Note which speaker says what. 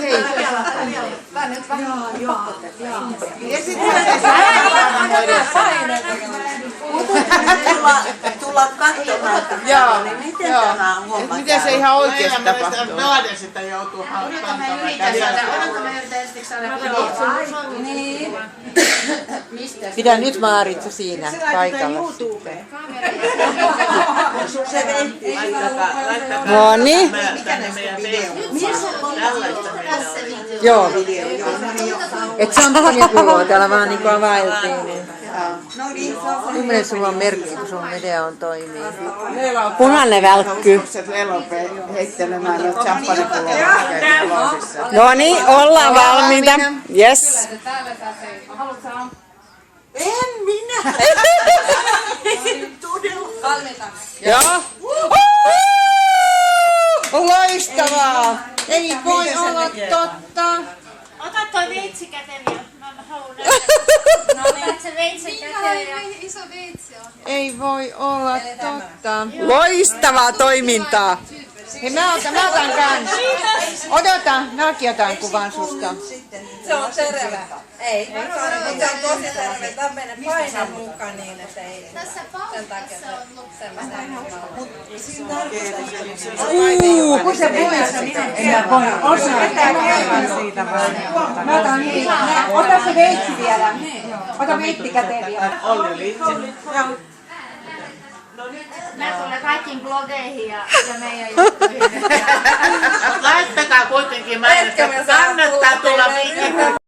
Speaker 1: Hei.
Speaker 2: Ja sitten tulla katsomaan, niin miten tämä on homma.
Speaker 1: Miten se ihan oikeasti tapahtuu?
Speaker 3: Naaden sitä joutuu kantamaan
Speaker 2: Niin.
Speaker 1: Pidä nyt Maaritsu siinä paikalla.
Speaker 2: Se vehti.
Speaker 1: No niin. Joo. Et Samponi kuuluu täällä vaan niinku availtiin. Niin. Millainen sulla on merkki, kun sun video on toimii? Punainen välkky.
Speaker 3: heittelemään noita champagnepulloja lasissa.
Speaker 1: No niin, ollaan valmiita. Yes.
Speaker 2: En minä.
Speaker 1: Joo. Loistavaa. Ei voi olla totta.
Speaker 4: Ota toi veitsi käteen ja mä haluan nähdä. No niin. Se veitsen käteen ja... iso veitsi on.
Speaker 1: Ei voi olla totta. Loistavaa toimintaa. Hei, mä otan kans. Odota, mäkin otan kuvan susta.
Speaker 5: Se on terve. Ei. Se on tosi terve. Tämä menee paineen mukaan niin, että ei.
Speaker 4: Tässä paukassa on
Speaker 5: Semmoista.
Speaker 2: Kun se puhuissa minä en voi osaa. Siitä vaan. Mä otan niin. Ota se veitsi vielä. Ota veitsi käteen vielä.
Speaker 3: Olli Litsi.
Speaker 4: Mä tulen kaikkiin blogeihin ja meidän juttuihin.
Speaker 3: Laittakaa kuitenkin mainostaa. Kannattaa tulla viikin.